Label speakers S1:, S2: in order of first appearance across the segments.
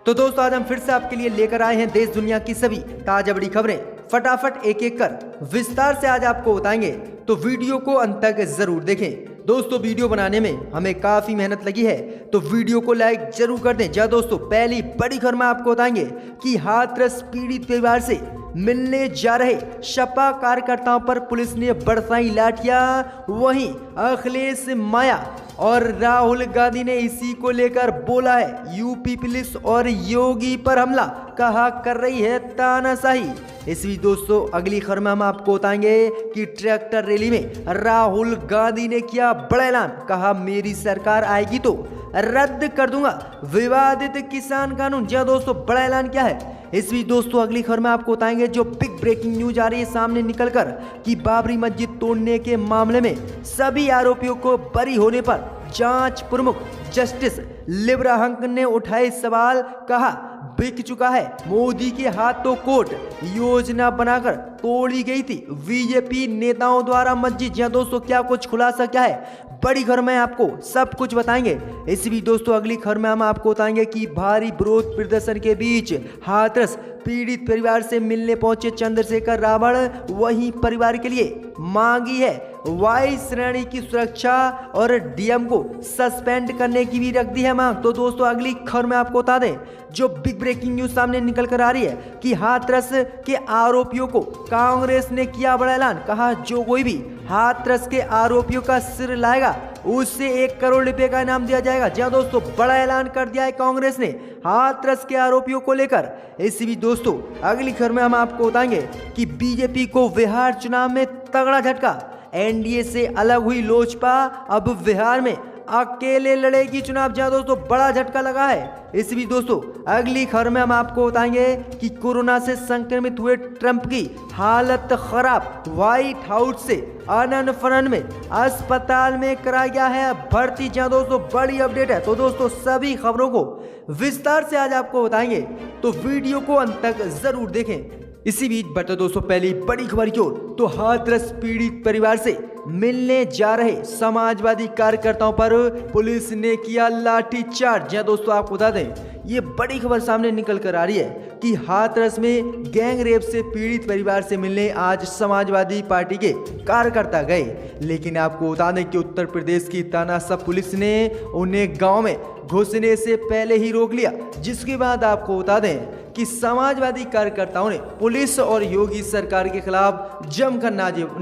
S1: तो दोस्तों आज हम फिर से आपके लिए लेकर आए हैं देश दुनिया की सभी ताजा बड़ी खबरें। फटाफट एक एक कर विस्तार से आज आपको बताएंगे, तो वीडियो को अंत तक जरूर देखें। दोस्तों वीडियो बनाने में हमें काफी मेहनत लगी है, तो वीडियो को लाइक जरूर कर दें। जा दोस्तों, पहली बड़ी खबर में आपको बताएंगे कि हाथरस पीड़ित परिवार से मिलने जा रहे सपा कार्यकर्ताओं पर पुलिस ने बरसाई लाठियां। वहीं अखिलेश माया और राहुल गांधी ने इसी को लेकर बोला है यूपी पुलिस और योगी पर हमला, कहा कर रही है तानाशाही। इस बीच दोस्तों अगली खबर में हम आपको बताएंगे कि ट्रैक्टर रैली में राहुल गांधी ने किया बड़ा ऐलान, कहा मेरी सरकार आएगी तो रद्द कर दूंगा विवादित किसान कानून। जी दोस्तों, बड़ा ऐलान क्या है इस बीच दोस्तों अगली खबर में आपको बताएंगे। जो बिग ब्रेकिंग न्यूज आ रही है सामने निकलकर कि बाबरी मस्जिद तोड़ने के मामले में सभी आरोपियों को बरी होने पर जांच प्रमुख जस्टिस लिब्राहंक ने उठाए सवाल, कहा बिक चुका है मोदी के हाथों कोर्ट, योजना बनाकर तोड़ी गई थी बीजेपी नेताओं द्वारा मस्जिद। जी दोस्तों, क्या कुछ खुलासा क्या है बड़ी खबर में आपको सब कुछ बताएंगे। इस बीच दोस्तों अगली खबर में हम आपको बताएंगे कि भारी विरोध प्रदर्शन के बीच हाथरस पीड़ित परिवार से मिलने पहुंचे चंद्रशेखर रावण। वहीं परिवार के लिए मांगी है वाई श्रेणी की सुरक्षा और डीएम को सस्पेंड करने की भी रख दी है मांग। तो दोस्तों अगली खबर में आपको बता दें, जो बिग ब्रेकिंग न्यूज सामने निकल कर आ रही है कि हाथरस के आरोपियों को कांग्रेस ने किया बड़ा ऐलान, कहा जो कोई भी हाथरस के आरोपियों का सिर लाएगा उससे 1 करोड़ रुपए का इनाम दिया जाएगा। जी दोस्तों, बड़ा ऐलान कर दिया है कांग्रेस ने हाथरस के आरोपियों को लेकर। इसी भी दोस्तों अगली खबर में हम आपको बताएंगे कि बीजेपी को बिहार चुनाव में तगड़ा झटका, एनडीए से अलग हुई लोजपा अब बिहार में अकेले लड़ेगी चुनाव। जहां दोस्तों बड़ा झटका लगा है। इस बीच दोस्तों अगली खबर में हम आपको बताएंगे कि कोरोना से संक्रमित हुए ट्रंप की हालत खराब, व्हाइट हाउस से आनन फनन में अस्पताल में कराया गया है भर्ती। जहां दोस्तों बड़ी अपडेट है, तो दोस्तों सभी खबरों को विस्तार से आज आपको बताएंगे, तो वीडियो को अंत तक जरूर देखें। इसी बीच बढ़ते दोस्तों पहली बड़ी खबर की ओर, तो हाथरस पीड़ित परिवार से मिलने जा रहे समाजवादी कार्यकर्ताओं पर पुलिस ने किया लाठीचार्ज। जी दोस्तों आपको बता दें, ये बड़ी खबर सामने निकल कर आ रही है कि हाथरस में गैंग रेप से पीड़ित परिवार से मिलने आज समाजवादी पार्टी के कार्यकर्ता गए, लेकिन आपको बता दें कि उत्तर प्रदेश की तानाशाह पुलिस ने उन्हें गांव में घुसने से पहले ही रोक लिया। जिसके बाद आपको बता दें कि समाजवादी कार्यकर्ताओं ने पुलिस और योगी सरकार के खिलाफ जमकर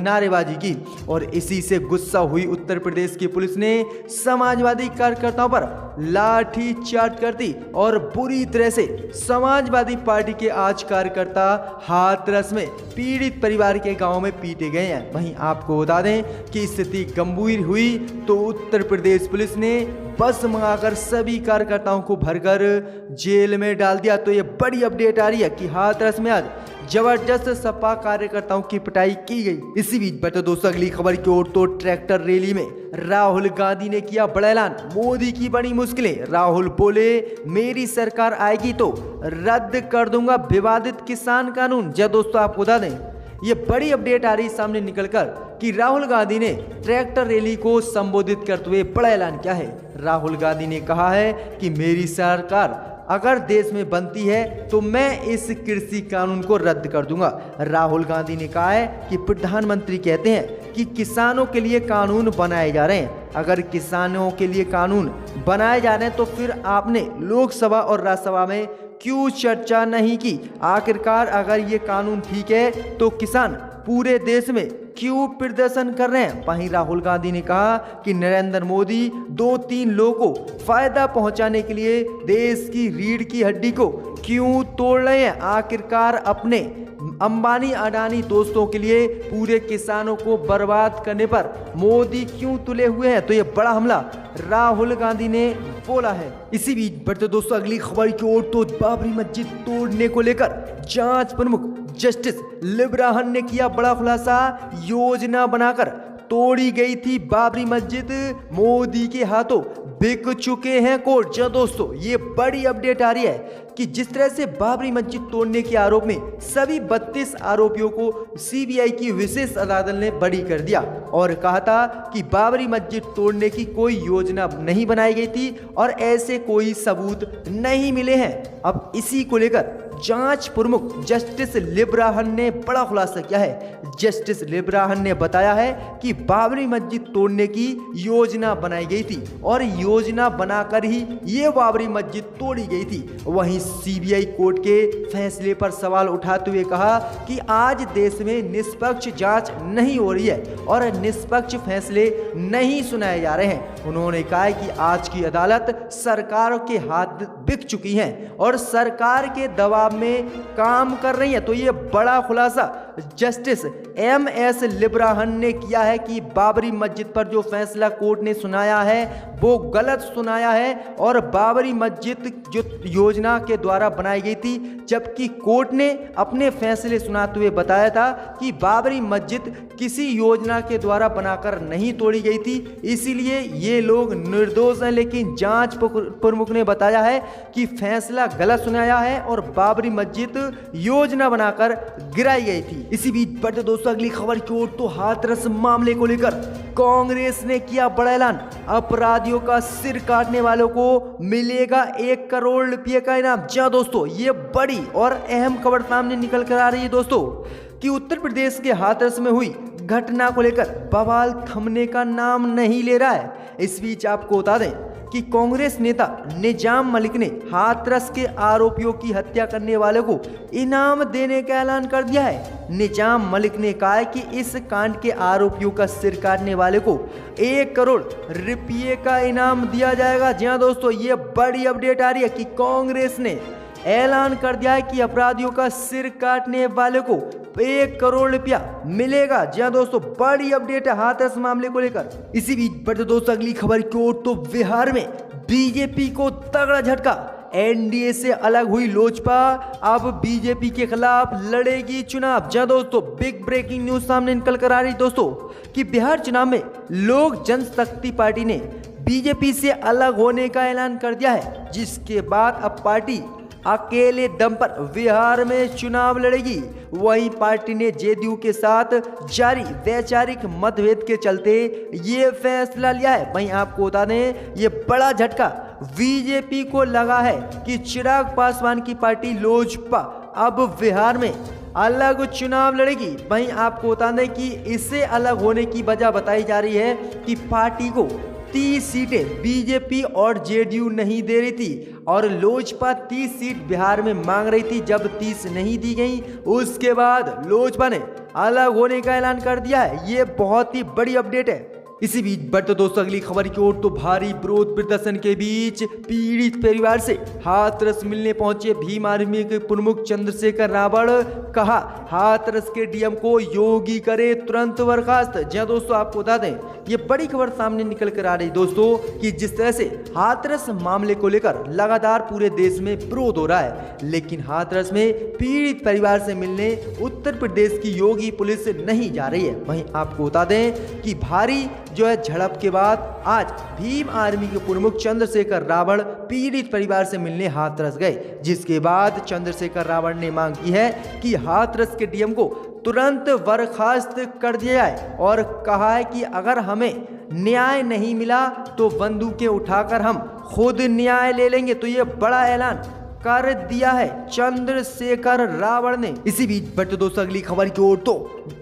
S1: नारेबाजी की, और इसी से गुस्सा हुई उत्तर प्रदेश की पुलिस ने समाजवादी कार्यकर्ताओं पर लाठी चार्ज कर दी और बुरी तरह से समाजवादी पार्टी के आज कार्यकर्ता हाथरस में पीड़ित परिवार के गांव में पीटे गए हैं। वहीं आपको बता दें कि स्थिति गंभीर हुई तो उत्तर प्रदेश पुलिस ने बस मंगाकर सभी कार्यकर्ताओं को भरकर जेल में डाल दिया। तो ये बड़ी अपडेट आ रही है कि हाथरस में आज जबरदस्त सपा कार्यकर्ताओं की पिटाई की गई। इसी बीच बढ़ते दोस्तों अगली खबर की ओर, तो ट्रैक्टर रैली में राहुल गांधी ने किया बड़ा ऐलान, मोदी की बड़ी मुश्किलें। राहुल बोले मेरी सरकार आएगी तो रद्द कर दूंगा विवादित किसान कानून। जब दोस्तों आपको बता दें, ये बड़ी अपडेट आ रही सामने निकलकर कि राहुल गांधी ने ट्रैक्टर रैली को संबोधित करते हुए बड़ा ऐलान किया है। राहुल गांधी ने कहा है कि मेरी सरकार अगर देश में बनती है तो मैं इस कृषि कानून को रद्द कर दूंगा। राहुल गांधी ने कहा है कि प्रधानमंत्री कहते हैं कि किसानों के लिए कानून बनाए जा रहे हैं, अगर किसानों के लिए कानून बनाए जा रहे हैं तो फिर आपने लोकसभा और राज्यसभा में क्यों चर्चा नहीं की? आखिरकार अगर ये कानून ठीक है तो किसान पूरे देश में क्यों प्रदर्शन कर रहे हैं? वहीं राहुल गांधी ने कहा कि नरेंद्र मोदी 2-3 लोगों को फायदा पहुंचाने के लिए देश की रीढ़ की हड्डी को क्यों तोड़ रहे हैं? आखिरकार अपने अंबानी अडानी दोस्तों के लिए पूरे किसानों को बर्बाद करने पर मोदी क्यों तुले हुए हैं? तो ये बड़ा हमला राहुल गांधी ने बोला है। इसी बीच बढ़ते दोस्तों अगली खबर की ओर, तो बाबरी मस्जिद तोड़ने को लेकर जांच प्रमुख जस्टिस लिब्राहन ने किया बड़ा खुलासा, योजना बनाकर तोड़ी गई थी बाबरी मस्जिद, मोदी के हाथों बिक चुके हैं कोर्ट। जी दोस्तों, ये बड़ी अपडेट आ रही है कि जिस तरह से बाबरी मस्जिद तोड़ने के आरोप में सभी 32 आरोपियों को सीबीआई की विशेष अदालत ने बरी कर दिया और कहा था कि बाबरी मस्जिद तोड़ने की कोई योजना नहीं बनाई गई थी और ऐसे कोई सबूत नहीं मिले हैं। अब इसी को लेकर जांच प्रमुख जस्टिस लिब्राहन ने बड़ा खुलासा किया है। जस्टिस लिब्राहन ने बताया है कि बाबरी मस्जिद तोड़ने की योजना बनाई गई थी और योजना बनाकर ही ये बाबरी मस्जिद तोड़ी गई थी। वहीं सीबीआई कोर्ट के फैसले पर सवाल उठाते हुए कहा कि आज देश में निष्पक्ष जांच नहीं हो रही है और निष्पक्ष फैसले नहीं सुनाए जा रहे हैं। उन्होंने कहा कि आज की अदालत सरकार के हाथ बिक चुकी है और सरकार के दबाव में काम कर रही है। तो ये बड़ा खुलासा जस्टिस एमएस लिब्राहन ने किया है कि बाबरी मस्जिद पर जो फैसला कोर्ट ने सुनाया है वो गलत सुनाया है और बाबरी मस्जिद जो योजना के द्वारा बनाई गई थी, जबकि कोर्ट ने अपने फैसले सुनाते हुए बताया था कि बाबरी मस्जिद किसी योजना के द्वारा बनाकर नहीं तोड़ी गई थी, इसीलिए ये लोग निर्दोष हैं। लेकिन जांच प्रमुख ने बताया है कि फैसला गलत सुनाया है और बाबरी मस्जिद योजना बनाकर गिराई गई थी। इसी बीच बढ़ते दोस्तों अगली खबर की ओर, तो हाथरस मामले को लेकर कांग्रेस ने किया बड़ा ऐलान। अपराधियों का सिर काटने वालों को मिलेगा 1 करोड़ रुपये का इनाम। जी दोस्तों, ये बड़ी और अहम खबर सामने निकल कर आ रही है दोस्तों कि उत्तर प्रदेश के हाथरस में हुई घटना को लेकर बवाल थमने का नाम नहीं ले रहा है। इस बीच आपको बता दें कि कांग्रेस नेता निजाम मलिक ने हाथरस के आरोपियों की हत्या करने वाले को इनाम देने का ऐलान कर दिया है। निजाम मलिक ने कहा है कि इस कांड के आरोपियों का सिर काटने वाले को 1 करोड़ रुपये का इनाम दिया जाएगा। जी हाँ दोस्तों, ये बड़ी अपडेट आ रही है कि कांग्रेस ने ऐलान कर दिया है कि अपराधियों का सिर काटने वाले को 1 करोड़ रुपया मिलेगा। जी हाँ दोस्तों, बड़ी अपडेट है हाथरस मामले को लेकर। इसी बीच बढ़ते दोस्तों अगली खबर की ओर, तो बिहार में बीजेपी को तगड़ा झटका। एनडीए से अलग हुई लोजपा अब बीजेपी के खिलाफ लड़ेगी चुनाव। जी हाँ दोस्तों, बिग ब्रेकिंग न्यूज सामने निकल कर आ रही दोस्तों कि बिहार चुनाव में लोक जनशक्ति पार्टी ने बीजेपी से अलग होने का ऐलान कर दिया है, जिसके बाद अब पार्टी अकेले दम पर बिहार में चुनाव लड़ेगी। वहीं पार्टी ने जेडीयू के साथ जारी वैचारिक मतभेद के चलते ये फैसला लिया है। वहीं आपको बता दें ये बड़ा झटका बीजेपी को लगा है कि चिराग पासवान की पार्टी लोजपा अब बिहार में अलग चुनाव लड़ेगी। वहीं आपको बता दें कि इससे अलग होने की वजह बताई जा रही है कि पार्टी को 30 सीटें बीजेपी और जेडीयू नहीं दे रही थी और लोजपा 30 सीट बिहार में मांग रही थी। जब 30 नहीं दी गई उसके बाद लोजपा ने अलग होने का ऐलान कर दिया है। ये बहुत ही बड़ी अपडेट है। इसी बीच बढ़ते दोस्तों अगली खबर की ओर, तो भारी विरोध प्रदर्शन के बीच पीड़ित परिवार से हाथरस मिलने पहुंचे भीम आर्मी के प्रमुख चंद्रशेखर रावण। कहा हाथरस के डीएम को योगी करे तुरंत बर्खास्त। जी हाँ दोस्तों, आपको बता दें ये बड़ी खबर सामने निकल कर आ रही दोस्तों कि जिस तरह से हाथरस मामले को लेकर लगातार पूरे देश में विरोध हो रहा है, लेकिन हाथरस में पीड़ित परिवार से मिलने उत्तर प्रदेश की योगी पुलिस नहीं जा रही है। वहीं आपको बता दें कि भारी जो है झड़प के बाद आज भीम आर्मी के प्रमुख चंद्रशेखर रावण पीड़ित परिवार से मिलने हाथरस गए, जिसके बाद चंद्रशेखर रावण ने मांग की है कि हाथरस के डीएम को तुरंत बर्खास्त कर दिया जाए और कहा है कि अगर हमें न्याय नहीं मिला तो बंदूकें उठाकर हम खुद न्याय ले लेंगे। तो ये बड़ा ऐलान कर दिया है चंद्रशेखर रावण ने। इसी बीच बढ़ते दोस्तों अगली खबर की ओर, तो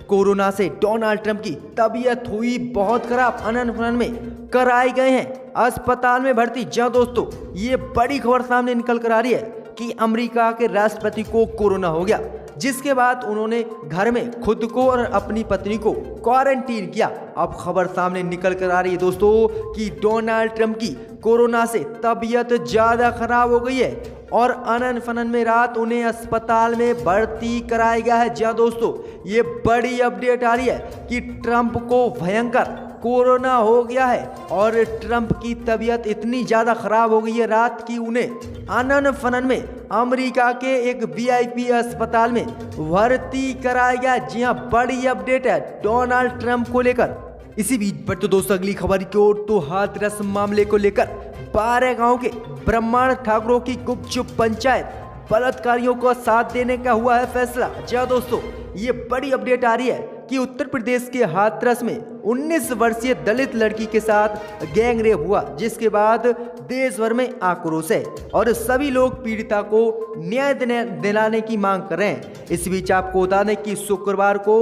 S1: कोरोना से डोनाल्ड ट्रंप की तबीयत हुई बहुत खराब, अनंत में कराए गए हैं अस्पताल में भर्ती। जी दोस्तों, ये बड़ी खबर सामने निकल कर आ रही है कि अमेरिका के राष्ट्रपति को कोरोना हो गया, जिसके बाद उन्होंने घर में खुद को और अपनी पत्नी को क्वारंटीन किया। अब खबर सामने निकल कर आ रही है दोस्तों कि डोनाल्ड ट्रंप की कोरोना से तबीयत ज्यादा खराब हो गई है और अनन फनन में रात उन्हें अस्पताल में भर्ती कराया गया है। जी दोस्तों, ये बड़ी अपडेट आ रही है कि ट्रंप को भयंकर कोरोना हो गया है और ट्रंप की तबीयत इतनी ज़्यादा खराब हो गई है रात की उन्हें अनन फनन में अमेरिका के एक वीआईपी अस्पताल में भर्ती कराया गया। जी हाँ, बड़ी अपडेट है डोनाल्ड ट्रंप को लेकर। इसी बीच बढ़ते दोस्तों अगली खबर की ओर, तो हाथरस मामले को लेकर 12 गांव के ब्रह्मांड ठाकुरों की गुपचुप पंचायत बलात्कारियों को साथ देने का हुआ है फैसला। जी हाँ दोस्तों, ये बड़ी अपडेट आ रही है कि उत्तर प्रदेश के हाथरस में 19 वर्षीय दलित लड़की के साथ गैंग रेप हुआ, जिसके बाद देश भर में आक्रोश है और सभी लोग पीड़िता को न्याय दिलाने की मांग कर रहे हैं। इस बीच आपको बता दें कि शुक्रवार को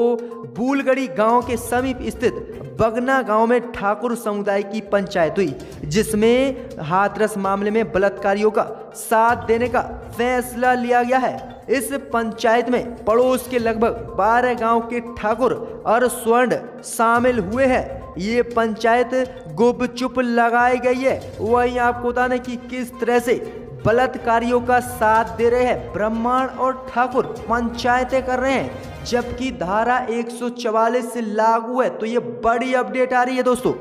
S1: बूलगढ़ी गांव के समीप स्थित बगना गांव में ठाकुर समुदाय की पंचायत हुई, जिसमें हाथरस मामले में बलात्कारियों का साथ देने का फैसला लिया गया है। इस पंचायत में पड़ोस के लगभग 12 गांव के ठाकुर और स्वर्ण शामिल हुए हैं। ये पंचायत गुपचुप लगाई गई है। वहीं आपको बता दें कि किस तरह से बलात्कारियों का साथ दे रहे हैं ब्रह्मांड और ठाकुर पंचायतें कर रहे हैं, जबकि धारा 144 से लागू है। तो ये बड़ी अपडेट आ रही है दोस्तों।